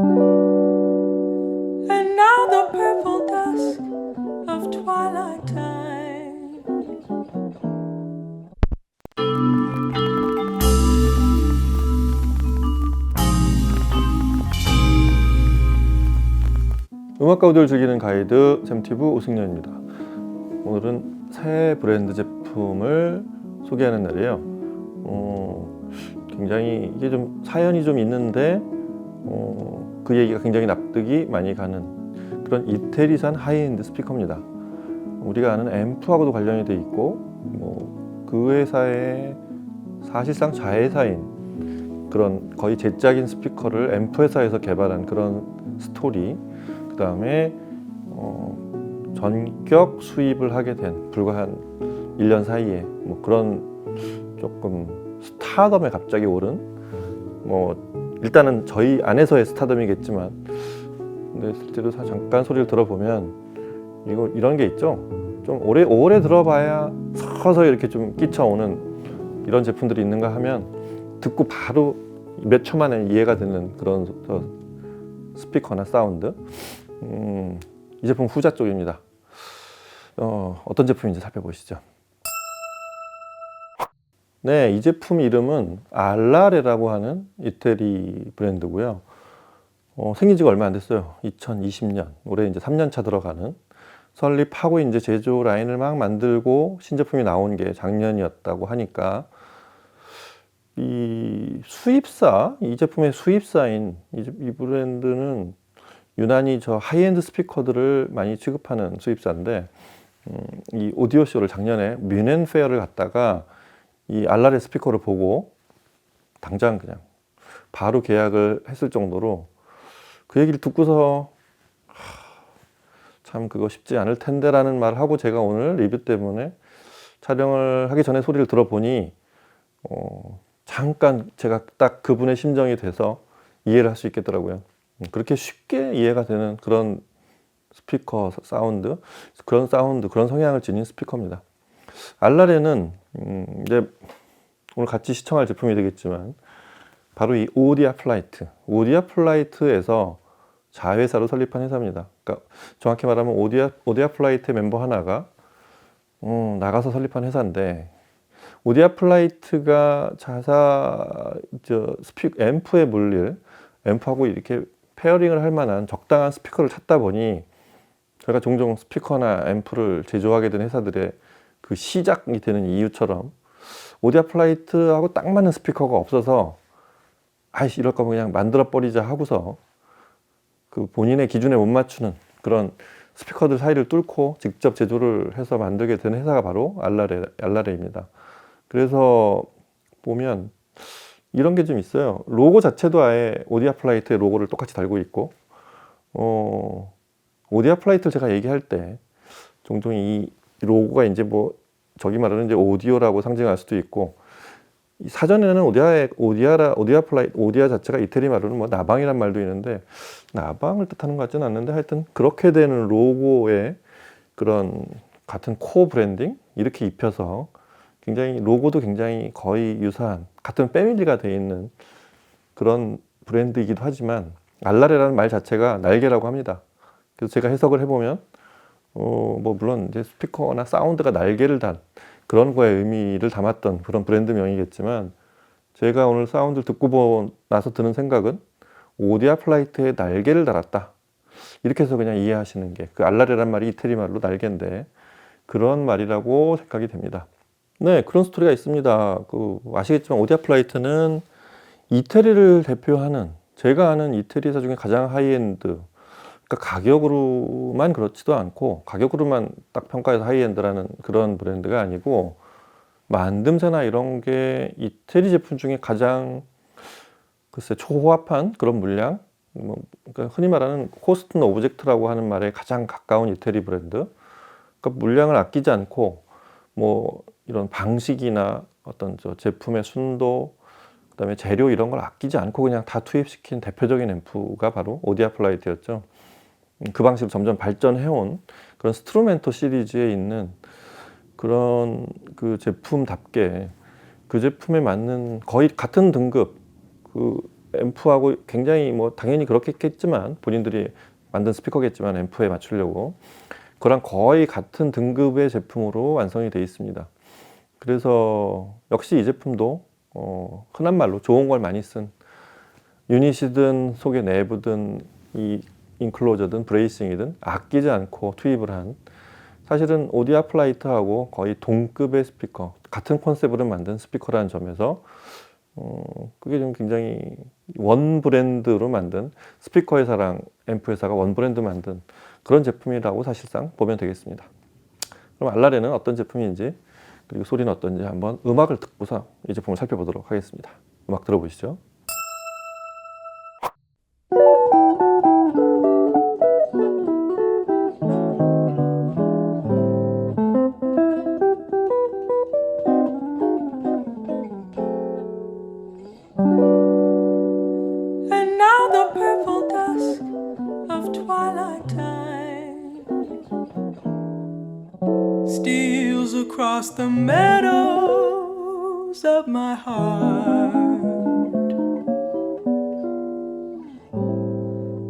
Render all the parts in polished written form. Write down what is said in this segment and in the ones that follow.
And now the purple dusk of twilight time. 음악과 오디오를 즐기는 가이드 잼튜브 오승연입니다. 오늘은 새 브랜드 제품을 소개하는 날이에요. 굉장히 이게 좀 사연이 좀 있는데 그 얘기가 굉장히 납득이 많이 가는 그런 이태리산 하이엔드 스피커입니다. 우리가 아는 앰프하고도 관련이 돼 있고 그 회사의 사실상 자회사인 그런 거의 제작인 스피커를 앰프 회사에서 개발한 그런 스토리, 그 다음에 전격 수입을 하게 된 불과 한 1년 사이에 그런 조금 스타덤에 갑자기 오른 일단은 저희 안에서의 스타덤이겠지만, 근데 실제로 잠깐 소리를 들어보면 이런 게 있죠. 좀 오래 들어봐야 서서히 이렇게 좀 끼쳐오는 이런 제품들이 있는가 하면 듣고 바로 몇 초 만에 이해가 되는 그런 스피커나 사운드. 이 제품 후자 쪽입니다. 어떤 제품인지 살펴보시죠. 네, 이 제품 이름은 알라레라고 하는 이태리 브랜드고요. 생긴 지가 얼마 안 됐어요. 2020년, 올해 이제 3년 차 들어가는, 설립하고 이제 제조 라인을 막 만들고 신제품이 나온 게 작년이었다고 하니까, 이 제품의 수입사인 이 브랜드는 유난히 저 하이엔드 스피커들을 많이 취급하는 수입사인데, 이 오디오 쇼를 작년에 뮌헨 페어를 갔다가 이 알라레 스피커를 보고 당장 그냥 바로 계약을 했을 정도로, 그 얘기를 듣고서 참 그거 쉽지 않을 텐데 라는 말을 하고, 제가 오늘 리뷰 때문에 촬영을 하기 전에 소리를 들어보니 잠깐 제가 딱 그분의 심정이 돼서 이해를 할 수 있겠더라고요. 그렇게 쉽게 이해가 되는 그런 스피커 사운드, 그런 성향을 지닌 스피커입니다. 알라레는 이제 오늘 같이 시청할 제품이 되겠지만 바로 이 오디아 플라이트에서 자회사로 설립한 회사입니다. 그러니까 정확히 말하면 오디아 플라이트 멤버 하나가 나가서 설립한 회사인데, 오디아 플라이트가 앰프에 물릴, 앰프하고 이렇게 페어링을 할 만한 적당한 스피커를 찾다 보니, 제가 종종 스피커나 앰프를 제조하게 된 회사들의 그 시작이 되는 이유처럼 오디아 플라이트하고 딱 맞는 스피커가 없어서 이럴 거면 그냥 만들어 버리자 하고서 그 본인의 기준에 못 맞추는 그런 스피커들 사이를 뚫고 직접 제조를 해서 만들게 된 회사가 바로 알라레입니다. 그래서 보면 이런 게 좀 있어요. 로고 자체도 아예 오디아 플라이트의 로고를 똑같이 달고 있고, 오디아 플라이트를 제가 얘기할 때 종종 이 로고가 이제 저기 말하는 이제 오디오라고 상징할 수도 있고, 사전에는 오디아 자체가 이태리 말로는 나방이란 말도 있는데, 나방을 뜻하는 것 같지는 않는데, 하여튼 그렇게 되는 로고에 그런 같은 코어 브랜딩 이렇게 입혀서 굉장히 로고도 굉장히 거의 유사한 같은 패밀리가 돼 있는 그런 브랜드이기도 하지만, 알라레라는 말 자체가 날개라고 합니다. 그래서 제가 해석을 해보면 물론 이제 스피커나 사운드가 날개를 단 그런 거에 의미를 담았던 그런 브랜드명이겠지만, 제가 오늘 사운드를 듣고 나서 드는 생각은 오디아 플라이트에 날개를 달았다, 이렇게 해서 그냥 이해하시는 게, 그 알라레란 말이 이태리 말로 날개인데 그런 말이라고 생각이 됩니다. 네, 그런 스토리가 있습니다. 아시겠지만 오디아 플라이트는 이태리를 대표하는, 제가 아는 이태리 회사 중에 가장 하이엔드, 그러니까 가격으로만 그렇지도 않고, 가격으로만 딱 평가해서 하이엔드라는 그런 브랜드가 아니고, 만듦새나 이런 게 이태리 제품 중에 가장 초호화판 그런 물량, 그러니까 흔히 말하는 코스트 오브젝트라고 하는 말에 가장 가까운 이태리 브랜드. 그러니까 물량을 아끼지 않고 이런 방식이나 어떤 제품의 순도, 그다음에 재료 이런 걸 아끼지 않고 그냥 다 투입시킨 대표적인 앰프가 바로 오디아 플라이트였죠. 그 방식으로 점점 발전해온 그런 스트루멘토 시리즈에 있는 그런 그 제품답게 그 제품에 맞는 거의 같은 등급, 앰프하고 굉장히 뭐 당연히 그렇겠지만 본인들이 만든 스피커겠지만 앰프에 맞추려고 그랑 거의 같은 등급의 제품으로 완성이 되어 있습니다. 그래서 역시 이 제품도 흔한 말로 좋은 걸 많이 쓴 유닛이든 속의 내부든 이 인클로저든 브레이싱이든 아끼지 않고 투입을 한 사실은 오디아 플라이트하고 거의 동급의 스피커 같은 컨셉으로 만든 스피커라는 점에서 그게 좀 굉장히 원 브랜드로 만든 스피커 회사랑 앰프 회사가 원 브랜드 만든 그런 제품이라고 사실상 보면 되겠습니다. 그럼 알라레는 어떤 제품인지 그리고 소리는 어떤지 한번 음악을 듣고서 이 제품을 살펴보도록 하겠습니다. 음악 들어보시죠. And now the purple dusk of twilight time steals across the meadows of my heart.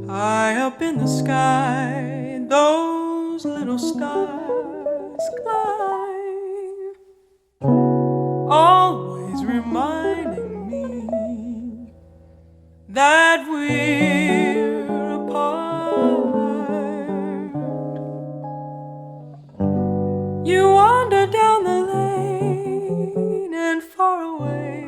High up in the sky, those little stars climb, always reminding me that we're apart. You wander down the lane and far away,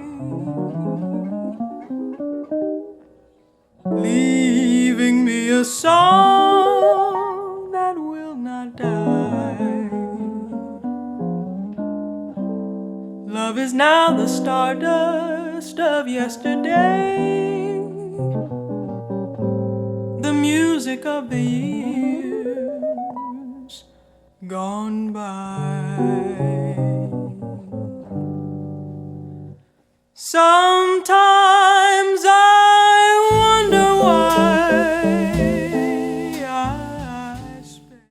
leaving me a song that will not die. Love is now the stardust of yesterday, the music of the years gone by. Sometimes I wonder why I spend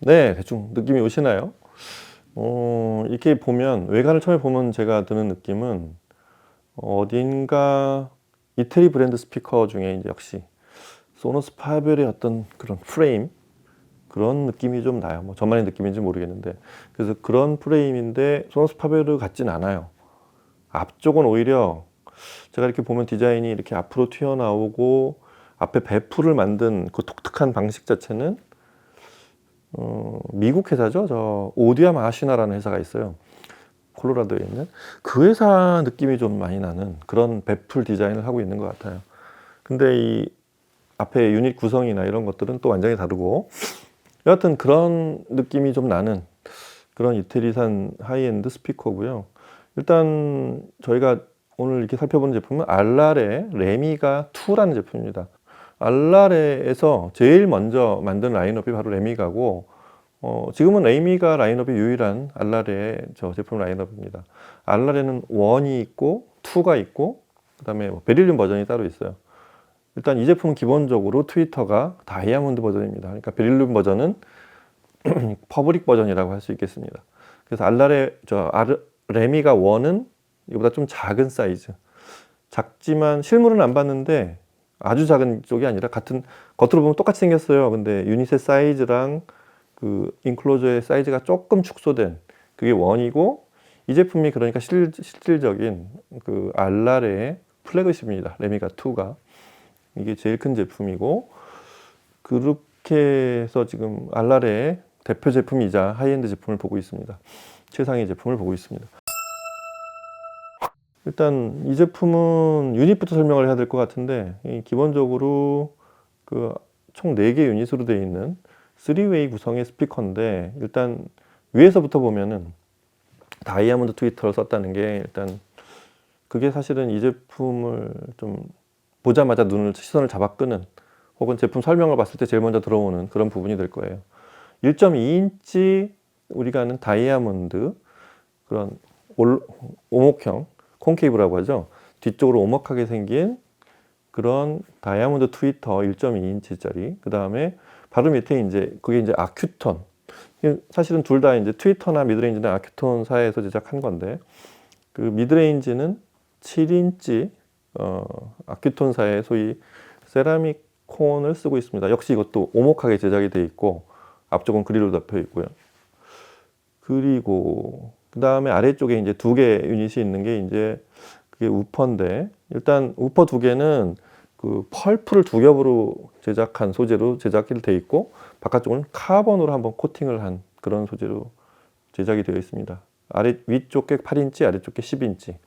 네, 대충 느낌이 오시나요? 이렇게 보면 외관을 처음에 보면 제가 드는 느낌은 어딘가 이태리 브랜드 스피커 중에 이제 역시 소노스 파벨의 어떤 그런 프레임 그런 느낌이 좀 나요. 뭐 저만의 느낌인지 모르겠는데 그래서 그런 프레임인데 소노스 파벨 같진 않아요. 앞쪽은 오히려 제가 이렇게 보면 디자인이 이렇게 앞으로 튀어나오고 앞에 배풀을 만든 그 독특한 방식 자체는 미국 회사죠. 저 오디아 마시나라는 회사가 있어요. 콜로라도에 있는 그 회사 느낌이 좀 많이 나는 그런 배풀 디자인을 하고 있는 것 같아요. 근데 이 앞에 유닛 구성이나 이런 것들은 또 완전히 다르고 여하튼 그런 느낌이 좀 나는 그런 이태리산 하이엔드 스피커고요. 일단 저희가 오늘 이렇게 살펴보는 제품은 알라레 레미가 2라는 제품입니다. 알라레에서 제일 먼저 만든 라인업이 바로 레미가고 지금은 레미가 라인업이 유일한 알라레의 저 제품 라인업입니다. 알라레는 1이 있고 2가 있고 그 다음에 베릴륨 버전이 따로 있어요. 일단 이 제품은 기본적으로 트위터가 다이아몬드 버전입니다. 그러니까 베릴륨 버전은 퍼블릭 버전이라고 할 수 있겠습니다. 그래서 레미가 1은 이보다 좀 작은 사이즈. 작지만 실물은 안 봤는데 아주 작은 쪽이 아니라 같은 겉으로 보면 똑같이 생겼어요. 근데 유닛의 사이즈랑 그 인클로저의 사이즈가 조금 축소된 그게 1이고 이 제품이 그러니까 실질적인 그 알라레의 플래그십입니다. 레미가 2가. 이게 제일 큰 제품이고 그렇게 해서 지금 알라레의 대표 제품이자 하이엔드 제품을 보고 있습니다. 최상위 제품을 보고 있습니다. 일단 이 제품은 유닛부터 설명을 해야 될 것 같은데 기본적으로 그 총 4개 유닛으로 되어 있는 3웨이 구성의 스피커인데 일단 위에서부터 보면은 다이아몬드 트위터를 썼다는 게 일단 그게 사실은 이 제품을 좀 보자마자 시선을 잡아 끄는 혹은 제품 설명을 봤을 때 제일 먼저 들어오는 그런 부분이 될 거예요. 1.2인치 우리가 아는 다이아몬드 그런 오목형 콘케이브라고 하죠. 뒤쪽으로 오목하게 생긴 그런 다이아몬드 트위터 1.2인치짜리 그 다음에 바로 밑에 이제 그게 이제 아큐톤 사실은 둘 다 이제 트위터나 미드레인지는 아큐톤사에서 제작한 건데 그 미드레인지는 7인치 아큐톤사의 소위 세라믹 콘을 쓰고 있습니다. 역시 이것도 오목하게 제작이 되어 있고 앞쪽은 그릴로 덮여 있고요. 그리고 그 다음에 아래쪽에 이제 2개 유닛이 있는 게 이제 그게 우퍼인데 일단 우퍼 2개는 그 펄프를 2겹으로 제작한 소재로 제작이 되어 있고 바깥쪽은 카본으로 한번 코팅을 한 그런 소재로 제작이 되어 있습니다. 위쪽 게 8인치, 아래쪽 게 10인치.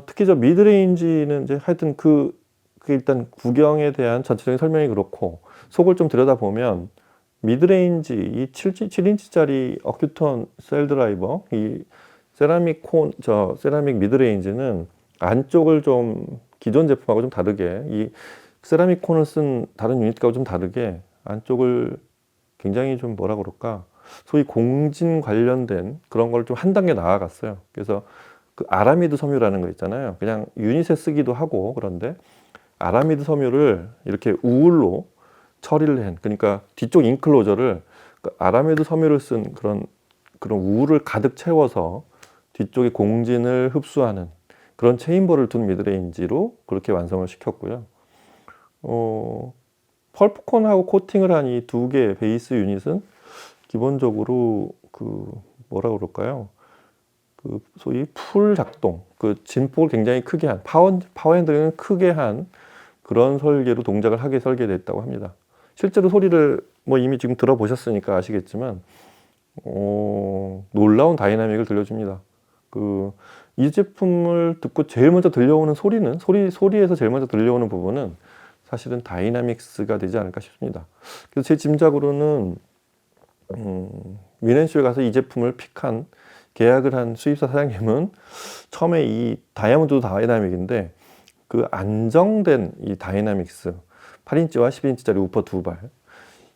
특히 저 미드레인지는 이제 하여튼 그 일단 구경에 대한 전체적인 설명이 그렇고 속을 좀 들여다보면 미드레인지 이 7인치짜리 어큐톤 셀 드라이버 이 세라믹 미드레인지는 안쪽을 좀 기존 제품하고 좀 다르게 이 세라믹 콘을 쓴 다른 유닛하고 좀 다르게 안쪽을 굉장히 좀 뭐라 그럴까 소위 공진 관련된 그런 걸 좀 한 단계 나아갔어요. 그래서 그 아라미드 섬유라는 거 있잖아요. 그냥 유닛에 쓰기도 하고 그런데 아라미드 섬유를 이렇게 우울로 처리를 한 그러니까 뒤쪽 인클로저를 그 아라미드 섬유를 쓴 그런 우울을 가득 채워서 뒤쪽에 공진을 흡수하는 그런 체인버를 둔 미드레인지로 그렇게 완성을 시켰고요. 펄프콘하고 코팅을 한 이 2개 베이스 유닛은 기본적으로 그 뭐라 그럴까요? 그 소위 풀 작동, 그 진폭을 굉장히 크게 한 파워핸들링을 크게 한 그런 설계로 동작을 하게 설계됐다고 합니다. 실제로 소리를 뭐 이미 지금 들어보셨으니까 아시겠지만 놀라운 다이나믹을 들려줍니다. 이 제품을 듣고 제일 먼저 들려오는 소리에서 제일 먼저 들려오는 부분은 사실은 다이나믹스가 되지 않을까 싶습니다. 그래서 제 짐작으로는 위넨쇼에 가서 이 제품을 픽한 계약을 한 수입사 사장님은 처음에 이 다이아몬드 다이나믹인데 그 안정된 이 다이나믹스 8인치와 10인치짜리 우퍼 2발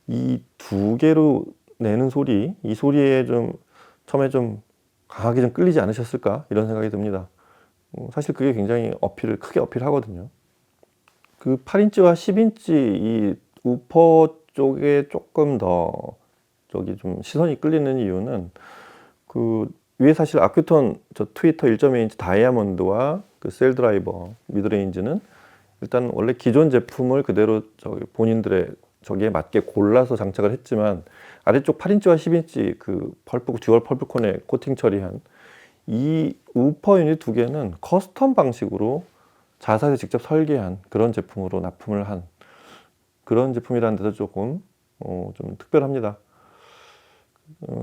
이 2개로 내는 소리 이 소리에 좀 처음에 좀 강하게 좀 끌리지 않으셨을까 이런 생각이 듭니다. 사실 그게 굉장히 크게 어필하거든요. 그 8인치와 10인치 이 우퍼 쪽에 조금 더 저기 좀 시선이 끌리는 이유는 그 위에 사실 아큐톤 저 트위터 1.2인치 다이아몬드와 그 셀 드라이버 미드레인지는 일단 원래 기존 제품을 그대로 저기 본인들의 저기에 맞게 골라서 장착을 했지만 아래쪽 8인치와 10인치 그 펄프 듀얼 펄프콘에 코팅 처리한 이 우퍼 유닛 두 개는 커스텀 방식으로 자사에서 직접 설계한 그런 제품으로 납품을 한 그런 제품이라는 데서 조금 좀 특별합니다.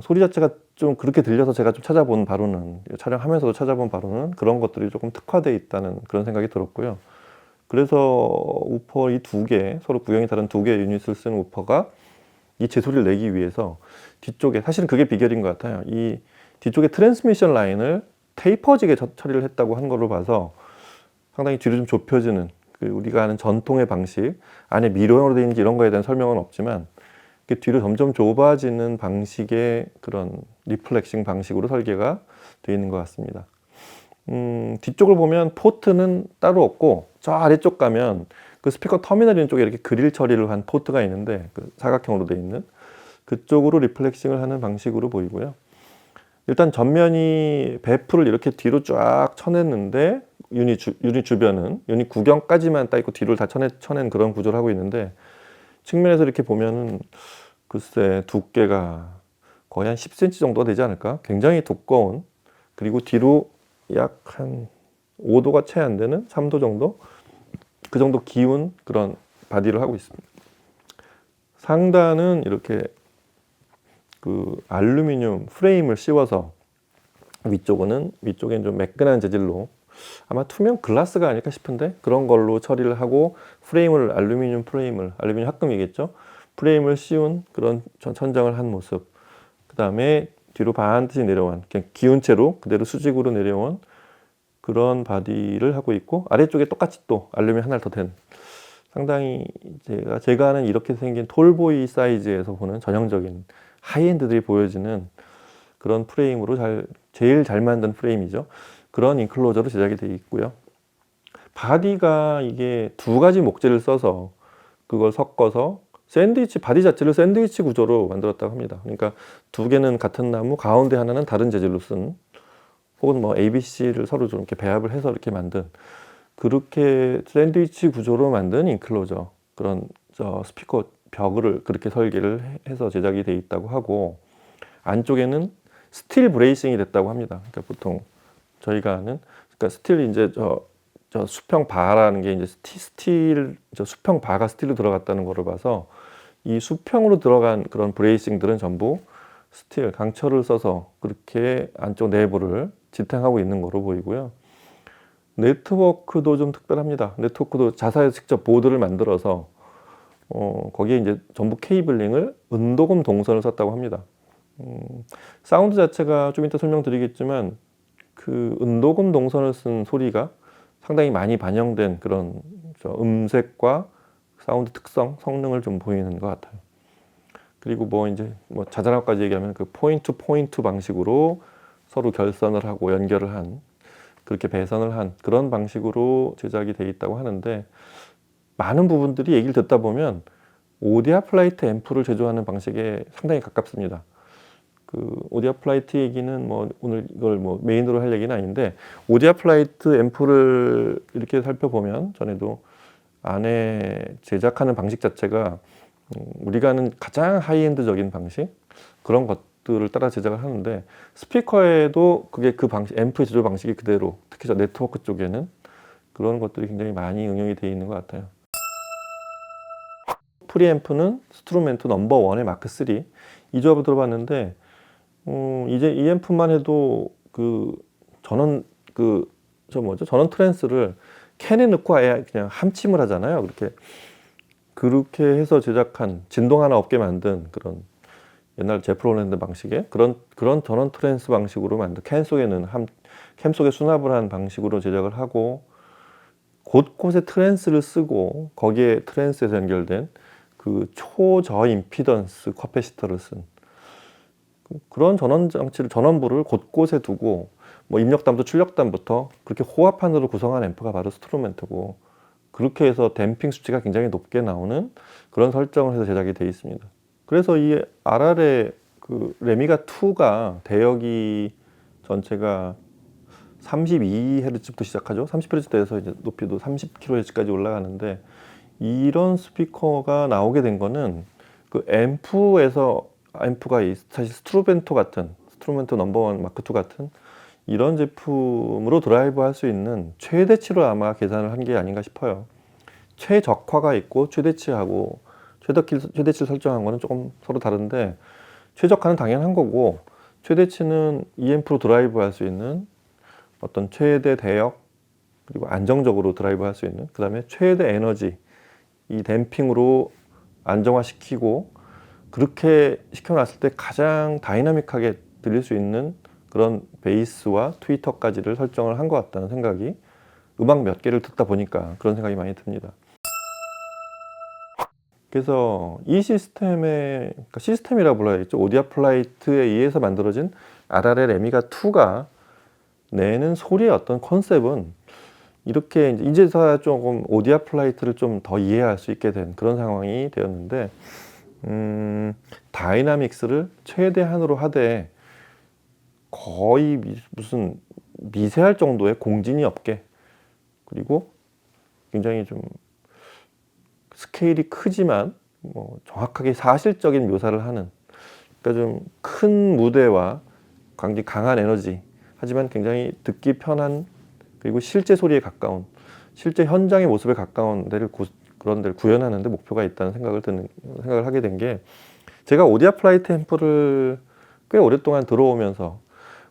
소리 자체가 좀 그렇게 들려서 제가 좀 찾아본 바로는 촬영하면서도 찾아본 바로는 그런 것들이 조금 특화되어 있다는 그런 생각이 들었고요. 그래서 우퍼 이 두 개, 서로 구형이 다른 두 개의 유닛을 쓴 우퍼가 이 제소리를 내기 위해서 뒤쪽에, 사실은 그게 비결인 것 같아요. 이 뒤쪽에 트랜스미션 라인을 테이퍼지게 처리를 했다고 한 걸로 봐서 상당히 뒤로 좀 좁혀지는, 그 우리가 아는 전통의 방식, 안에 미러형으로 되어 있는지 이런 거에 대한 설명은 없지만 뒤로 점점 좁아지는 방식의 그런 리플렉싱 방식으로 설계가 되어 있는 것 같습니다. 뒤쪽을 보면 포트는 따로 없고 저 아래쪽 가면 그 스피커 터미널 있는 쪽에 이렇게 그릴 처리를 한 포트가 있는데 그 사각형으로 되어 있는 그쪽으로 리플렉싱을 하는 방식으로 보이고요. 일단 전면이 배프를 이렇게 뒤로 쫙 쳐냈는데 유닛 주변은 유닛 구경까지만 딱 있고 뒤를 다 쳐낸 그런 구조를 하고 있는데 측면에서 이렇게 보면은 글쎄 두께가 거의 한 10cm 정도가 되지 않을까? 굉장히 두꺼운, 그리고 뒤로 약 한 5도가 채 안 되는 3도 정도? 그 정도 기운 그런 바디를 하고 있습니다. 상단은 이렇게 그 알루미늄 프레임을 씌워서 위쪽엔 좀 매끈한 재질로, 아마 투명 글라스가 아닐까 싶은데 그런 걸로 처리를 하고 알루미늄 합금이겠죠. 프레임을 씌운 그런 천장을 한 모습. 그 다음에 뒤로 반드시 내려온, 그냥 기운 채로 그대로 수직으로 내려온 그런 바디를 하고 있고, 아래쪽에 똑같이 또 알루미늄 하나 더 된, 상당히 제가 아는 이렇게 생긴 톨보이 사이즈에서 보는 전형적인 하이엔드들이 보여지는 그런 프레임으로 제일 잘 만든 프레임이죠. 그런 인클로저로 제작이 되어 있고요. 바디가 이게 두 가지 목재를 써서 그걸 섞어서 바디 자체를 샌드위치 구조로 만들었다고 합니다. 그러니까 두 개는 같은 나무, 가운데 하나는 다른 재질로 쓴, 혹은 뭐 ABC를 서로 좀 이렇게 배합을 해서 이렇게 만든, 그렇게 샌드위치 구조로 만든 인클로저, 그런 스피커 벽을 그렇게 설계를 해서 제작이 되어 있다고 하고, 안쪽에는 스틸 브레이싱이 됐다고 합니다. 그러니까 보통 저희가 아는, 그러니까 스틸이 이제 저 수평 바라는 게 이제 수평 바가 스틸로 들어갔다는 거를 봐서 이 수평으로 들어간 그런 브레이싱들은 전부 스틸, 강철을 써서 그렇게 안쪽 내부를 지탱하고 있는 거로 보이고요. 네트워크도 좀 특별합니다. 네트워크도 자사에서 직접 보드를 만들어서 거기에 이제 전부 케이블링을 은도금 동선을 썼다고 합니다. 사운드 자체가 좀 이따 설명드리겠지만 그 은도금 동선을 쓴 소리가 상당히 많이 반영된 그런 음색과 사운드 특성, 성능을 좀 보이는 것 같아요. 그리고 뭐 자잘한 것까지 얘기하면 그 포인트 포인트 방식으로 서로 결선을 하고 연결을 한, 그렇게 배선을 한 그런 방식으로 제작이 되어 있다고 하는데, 많은 부분들이 얘기를 듣다 보면 오디아 플라이트 앰프를 제조하는 방식에 상당히 가깝습니다. 그 오디아 플라이트 얘기는 뭐 오늘 이걸 뭐 메인으로 할 얘기는 아닌데, 오디아 플라이트 앰프를 이렇게 살펴보면 전에도 안에 제작하는 방식 자체가 우리가 아는 가장 하이엔드적인 방식, 그런 것들을 따라 제작을 하는데, 스피커에도 그게 그 방식, 앰프 제조 방식이 그대로, 특히 저 네트워크 쪽에는 그런 것들이 굉장히 많이 응용이 되어 있는 것 같아요. 프리앰프는 스트루멘트 넘버 1의 마크 3, 이 조합을 들어봤는데 이제 이 앰프만 해도 전원 트랜스를 캔에 넣고 아예 그냥 함침을 하잖아요. 그렇게 해서 제작한, 진동 하나 없게 만든 그런 옛날 제프 롤랜드 방식의 그런 전원 트랜스 방식으로 만든, 캔 속에 수납을 한 방식으로 제작을 하고, 곳곳에 트랜스를 쓰고 거기에 트랜스에서 연결된 그 초저 임피던스 커패시터를 쓴 그런 전원부를 곳곳에 두고, 뭐 입력담도 출력담부터 그렇게 호합판으로 구성한 앰프가 바로 스트루멘트고, 그렇게 해서 댐핑 수치가 굉장히 높게 나오는 그런 설정을 해서 제작이 되어 있습니다. 그래서 이 RR의 그 레미가 2가 대역이 전체가 32Hz부터 시작하죠. 30Hz에서 이제 높이도 30kHz까지 올라가는데, 이런 스피커가 나오게 된 거는 그 앰프가 사실 스트루멘토 넘버원 마크 2 같은 이런 제품으로 드라이브 할 수 있는 최대치로 아마 계산을 한 게 아닌가 싶어요. 최적화가 있고 최대치하고 최대치를 설정한 거는 조금 서로 다른데, 최적화는 당연한 거고 최대치는 EM프로 드라이브 할 수 있는 어떤 최대 대역, 그리고 안정적으로 드라이브 할 수 있는, 그 다음에 최대 에너지, 이 댐핑으로 안정화시키고 그렇게 시켜놨을 때 가장 다이나믹하게 들릴 수 있는 그런 베이스와 트위터까지를 설정을 한 것 같다는 생각이, 음악 몇 개를 듣다 보니까 그런 생각이 많이 듭니다. 그래서 이 시스템이라 불러야겠죠. 오디아플라이트에 의해서 만들어진 RR의 레미가 2가 내는 소리의 어떤 컨셉은 이렇게 이제서야 조금 오디아플라이트를 좀 더 이해할 수 있게 된 그런 상황이 되었는데, 다이나믹스를 최대한으로 하되 거의 무슨 미세할 정도의 공진이 없게, 그리고 굉장히 좀 스케일이 크지만 뭐 정확하게 사실적인 묘사를 하는, 그러니까 좀 큰 무대와 굉장히 강한 에너지, 하지만 굉장히 듣기 편한, 그리고 실제 소리에 가까운, 실제 현장의 모습에 가까운 그런 데를 구현하는 데 목표가 있다는 생각을 하게 된 게, 제가 오디아플라이트 앰프를 꽤 오랫동안 들어오면서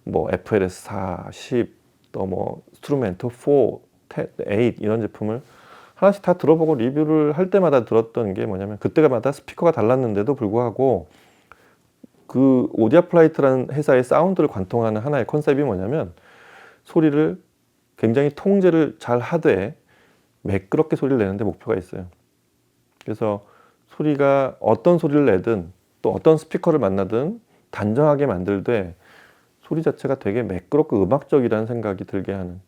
뭐 FLS4, 10, 또 뭐 스트루멘토 4, 8 이런 제품을 하나씩 다 들어보고 리뷰를 할 때마다 들었던 게 뭐냐면, 그때마다 스피커가 달랐는데도 불구하고 그 오디아플라이트라는 회사의 사운드를 관통하는 하나의 컨셉이 뭐냐면, 소리를 굉장히 통제를 잘 하되 매끄럽게 소리를 내는데 목표가 있어요. 그래서 소리가 어떤 소리를 내든 또 어떤 스피커를 만나든 단정하게 만들되 소리 자체가 되게 매끄럽고 음악적이라는 생각이 들게 하는,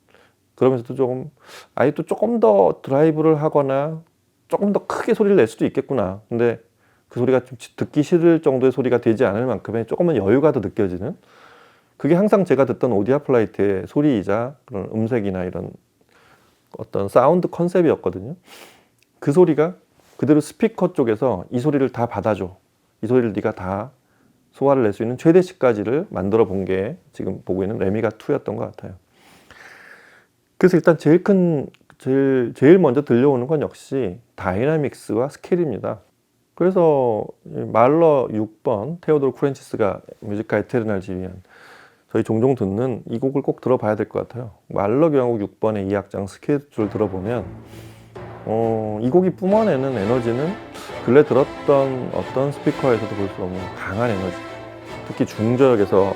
그러면서도 조금 더 드라이브를 하거나 조금 더 크게 소리를 낼 수도 있겠구나, 근데 그 소리가 좀 듣기 싫을 정도의 소리가 되지 않을 만큼의 조금은 여유가 더 느껴지는, 그게 항상 제가 듣던 오디아플라이트의 소리이자 그런 음색이나 이런 어떤 사운드 컨셉이었거든요. 그 소리가 그대로 스피커 쪽에서 이 소리를 다 받아줘, 이 소리를 네가 다 소화를 낼 수 있는 최대치까지를 만들어 본 게 지금 보고 있는 레미가 2였던 것 같아요. 그래서 일단 제일 먼저 들려오는 건 역시 다이나믹스와 스케일입니다. 그래서 말러 6번 테오도르 쿠렌치스가 뮤지카 에테르날 지휘한, 저희 종종 듣는 이 곡을 꼭 들어봐야 될 것 같아요. 말러 교향곡 6번의 2악장 스케줄을 들어보면 이 곡이 뿜어내는 에너지는 근래 들었던 어떤 스피커에서도 볼 수 없는 강한 에너지, 특히 중저역에서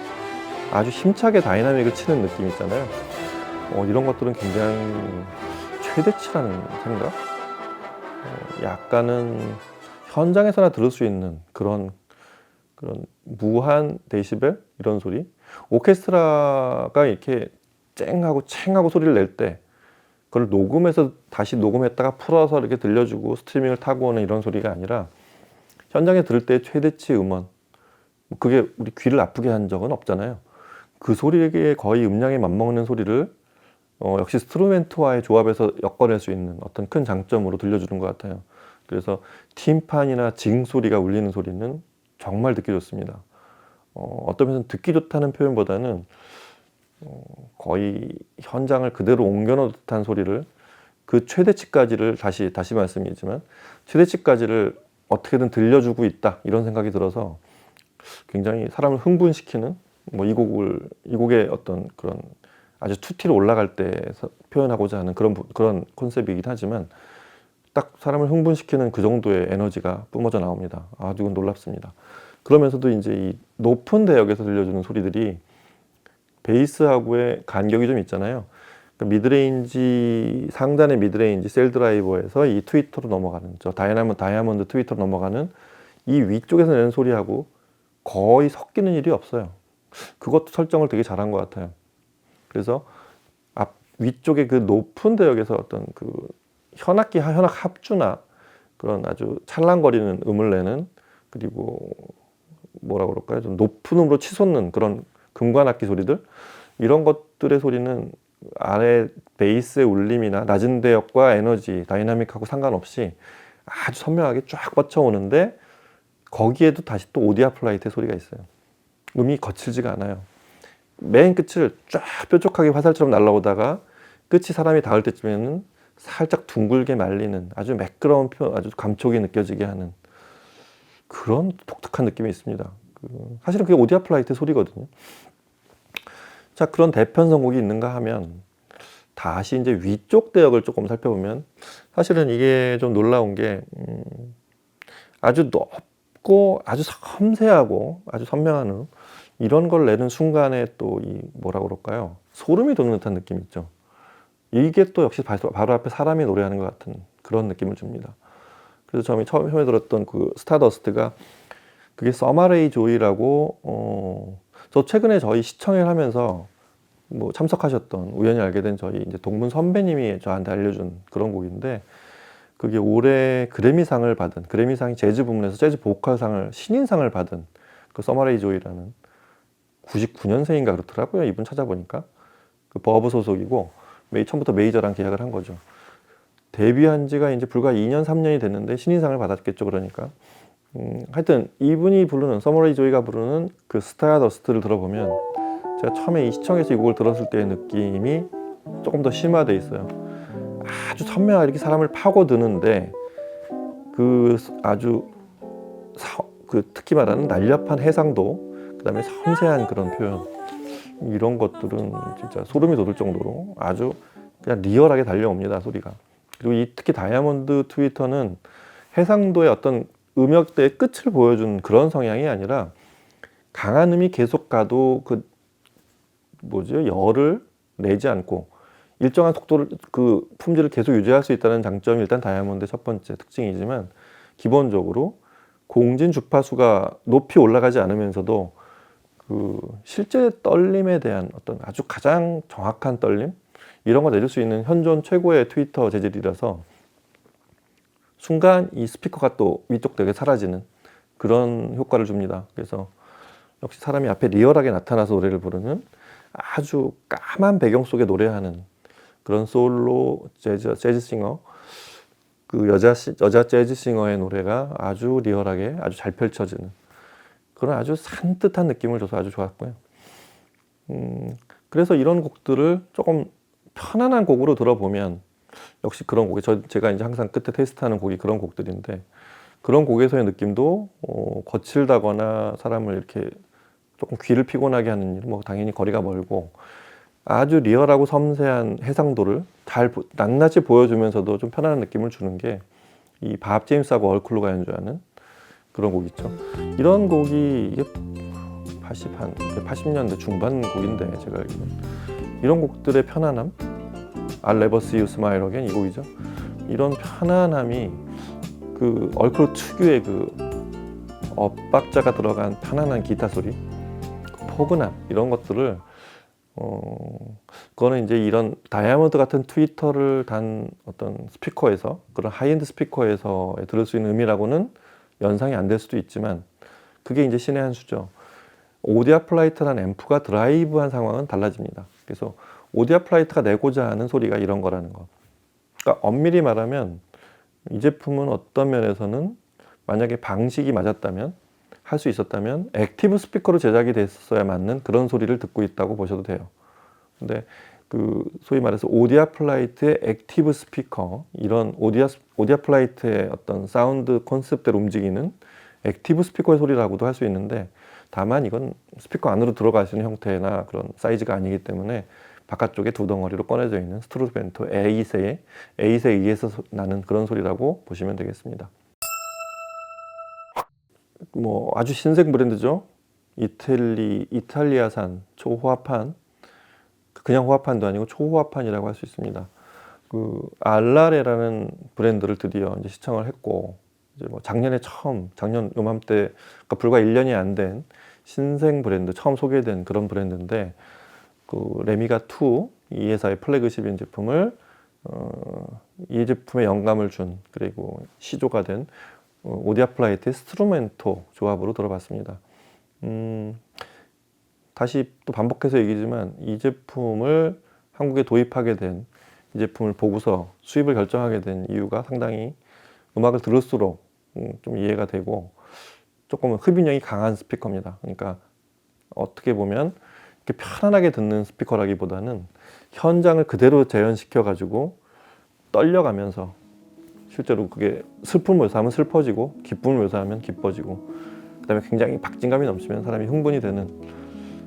아주 힘차게 다이나믹을 치는 느낌 있잖아요. 이런 것들은 굉장히 최대치라는 생각, 약간은 현장에서나 들을 수 있는 그런 무한 데시벨 이런 소리, 오케스트라가 이렇게 쨍하고 챙하고 소리를 낼 때 그걸 녹음해서 다시 녹음했다가 풀어서 이렇게 들려주고 스트리밍을 타고 오는 이런 소리가 아니라, 현장에 들을 때 최대치 음원, 그게 우리 귀를 아프게 한 적은 없잖아요. 그 소리에 거의 음량에 맞먹는 소리를 역시 스트루멘트와의 조합에서 엮어낼 수 있는 어떤 큰 장점으로 들려주는 것 같아요. 그래서 팀판이나 징 소리가 울리는 소리는 정말 듣기 좋습니다. 어떤 면에서는 듣기 좋다는 표현보다는 거의 현장을 그대로 옮겨놓은 듯한 소리를, 그 최대치까지를 다시 말씀이지만 최대치까지를 어떻게든 들려주고 있다, 이런 생각이 들어서 굉장히 사람을 흥분시키는, 뭐 이 곡의 어떤 그런 아주 투티로 올라갈 때 표현하고자 하는 그런 콘셉트이긴 하지만, 딱 사람을 흥분시키는 그 정도의 에너지가 뿜어져 나옵니다. 아주 놀랍습니다. 그러면서도 이제 이 높은 대역에서 들려주는 소리들이 베이스하고의 간격이 좀 있잖아요. 그러니까 상단의 미드레인지 셀 드라이버에서 이 트위터로 넘어가는, 다이아몬드 트위터로 넘어가는 이 위쪽에서 내는 소리하고 거의 섞이는 일이 없어요. 그것도 설정을 되게 잘한 것 같아요. 그래서 위쪽에 그 높은 대역에서 어떤 그 현악기, 현악 합주나 그런 아주 찰랑거리는 음을 내는, 그리고 뭐라 그럴까요? 좀 높은 음으로 치솟는 그런 금관악기 소리들, 이런 것들의 소리는 아래 베이스의 울림이나 낮은 대역과 에너지, 다이나믹하고 상관없이 아주 선명하게 쫙 뻗쳐오는데, 거기에도 다시 또 오디아플라이트의 소리가 있어요. 음이 거칠지가 않아요. 맨 끝을 쫙 뾰족하게 화살처럼 날아오다가 끝이 사람이 닿을 때쯤에는 살짝 둥글게 말리는 아주 매끄러운 아주 감촉이 느껴지게 하는 그런 독특한 느낌이 있습니다. 사실은 그게 오디아플라이트의 소리거든요. 자, 그런 대편 선곡이 있는가 하면 다시 이제 위쪽 대역을 조금 살펴보면, 사실은 이게 좀 놀라운 게 아주 높고 아주 섬세하고 아주 선명한 음, 이런 걸 내는 순간에 또 이 뭐라 그럴까요? 소름이 돋는 듯한 느낌 있죠. 이게 또 역시 바로 앞에 사람이 노래하는 것 같은 그런 느낌을 줍니다. 그래서 처음에 들었던 그 스타더스트가 그게 서마레이 조이라고, 저 최근에 저희 시청을 하면서 뭐 참석하셨던, 우연히 알게 된 저희 이제 동문 선배님이 저한테 알려준 그런 곡인데, 그게 올해 그래미상을 받은, 그래미상이 재즈 부문에서 재즈 보컬상을, 신인상을 받은 그 서마레이 조이라는 99년생인가 그렇더라고요. 이분 찾아보니까. 그 버브 소속이고 처음부터 메이저랑 계약을 한 거죠. 데뷔한 지가 이제 불과 2년, 3년이 됐는데 신인상을 받았겠죠. 그러니까. 하여튼 이분이 부르는, 서머레이 조이가 부르는 그 스타더스트를 들어보면, 제가 처음에 이 시청에서 이 곡을 들었을 때의 느낌이 조금 더 심화돼 있어요. 아주 선명하게 이렇게 사람을 파고드는데, 그 아주 특히 말하는 날렵한 해상도, 그 다음에 섬세한 그런 표현, 이런 것들은 진짜 소름이 돋을 정도로 아주 그냥 리얼하게 달려옵니다, 소리가. 그리고 특히 다이아몬드 트위터는 해상도의 어떤 음역대의 끝을 보여준 그런 성향이 아니라, 강한 음이 계속 가도 열을 내지 않고 일정한 속도를, 그 품질을 계속 유지할 수 있다는 장점이 일단 다이아몬드의 첫 번째 특징이지만, 기본적으로 공진 주파수가 높이 올라가지 않으면서도 그 실제 떨림에 대한 어떤 아주 가장 정확한 떨림, 이런 거 내줄 수 있는 현존 최고의 트위터 재질이라서, 순간 이 스피커가 또 위쪽 되게 사라지는 그런 효과를 줍니다. 그래서 역시 사람이 앞에 리얼하게 나타나서 노래를 부르는, 아주 까만 배경 속에 노래하는 그런 솔로 재즈 싱어, 그 여자 재즈 싱어의 노래가 아주 리얼하게 아주 잘 펼쳐지는 그런 아주 산뜻한 느낌을 줘서 아주 좋았고요. 그래서 이런 곡들을 조금 편안한 곡으로 들어보면, 역시 그런 곡이 제가 이제 항상 끝에 테스트하는 곡이 그런 곡들인데, 그런 곡에서의 느낌도 거칠다거나 사람을 이렇게 조금 귀를 피곤하게 하는 일, 뭐 당연히 거리가 멀고, 아주 리얼하고 섬세한 해상도를 잘 낱낱이 보여주면서도 좀 편안한 느낌을 주는 게 이 밥 제임스하고 얼클로가 연주하는 그런 곡 있죠. 이런 곡이 이게 80년대 중반 곡인데, 제가 알기로는 이런 곡들의 편안함, I'll never see you smile again, 이 곡이죠. 이런 편안함이 그 얼클로 특유의 그 엇박자가 들어간 편안한 기타 소리, 그 포근함, 이런 것들을 그거는 이제 이런 다이아몬드 같은 트위터를 단 어떤 스피커에서, 그런 하이엔드 스피커에서 들을 수 있는 음이라고는 연상이 안 될 수도 있지만, 그게 이제 신의 한 수죠. 오디아플라이트라는 앰프가 드라이브한 상황은 달라집니다. 그래서 오디아플라이트가 내고자 하는 소리가 이런 거라는 거. 그러니까 엄밀히 말하면 이 제품은 어떤 면에서는 만약에 방식이 맞았다면, 할 수 있었다면 액티브 스피커로 제작이 됐어야 맞는 그런 소리를 듣고 있다고 보셔도 돼요. 근데 그 소위 말해서 오디아플라이트의 액티브 스피커, 이런 오디아플라이트의 어떤 사운드 컨셉대로 움직이는 액티브 스피커의 소리라고도 할 수 있는데, 다만 이건 스피커 안으로 들어갈 수 있는 형태나 그런 사이즈가 아니기 때문에 바깥쪽에 두 덩어리로 꺼내져 있는 스트루벤토 에이세에 의해서 나는 그런 소리라고 보시면 되겠습니다. 뭐 아주 신생 브랜드죠. 이탈리아산 초호화판, 그냥 호화판도 아니고 초호화판이라고 할 수 있습니다. 그 알라레라는 브랜드를 드디어 이제 시청을 했고, 이제 뭐 작년 요맘때, 그러니까 불과 1년이 안 된 신생 브랜드, 처음 소개된 그런 브랜드인데, 그 레미가 2, 이 회사의 플래그십인 제품을 이 제품에 영감을 준 그리고 시조가 된 오디아플라이트의 스트루멘토 조합으로 들어봤습니다. 다시 또 반복해서 얘기지만 이 제품을 한국에 도입하게 된 이 제품을 보고서 수입을 결정하게 된 이유가 상당히 음악을 들을수록 좀 이해가 되고 조금은 흡인력이 강한 스피커입니다. 그러니까 어떻게 보면 이렇게 편안하게 듣는 스피커라기보다는 현장을 그대로 재현시켜 가지고 떨려가면서 실제로 그게 슬픔을 묘사하면 슬퍼지고 기쁨을 묘사하면 기뻐지고 그다음에 굉장히 박진감이 넘치면 사람이 흥분이 되는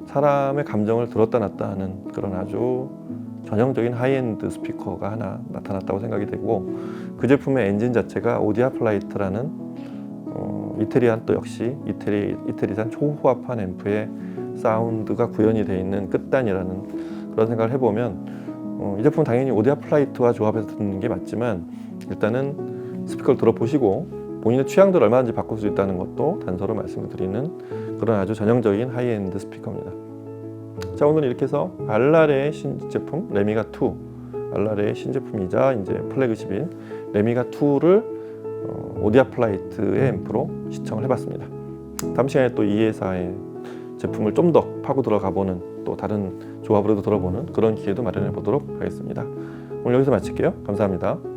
사람의 감정을 들었다 놨다 하는 그런 아주 전형적인 하이엔드 스피커가 하나 나타났다고 생각이 되고 그 제품의 엔진 자체가 오디아플라이트라는 이태리안 또 역시 이태리산 초호화판 앰프의 사운드가 구현이 되어 있는 끝단이라는 그런 생각을 해보면 이 제품은 당연히 오디아플라이트와 조합해서 듣는 게 맞지만 일단은 스피커를 들어보시고 본인의 취향대로 얼마든지 바꿀 수 있다는 것도 단서로 말씀을 드리는 그런 아주 전형적인 하이엔드 스피커입니다. 자, 오늘 이렇게 해서 알라레의 신제품 레미가2 알라레의 신제품이자 이제 플래그십인 레미가2를 오디아플라이트의 앰프로 시청을 해봤습니다. 다음 시간에 또 이 회사의 제품을 좀 더 파고 들어가보는 또 다른 조합으로도 들어보는 그런 기회도 마련해 보도록 하겠습니다. 오늘 여기서 마칠게요. 감사합니다.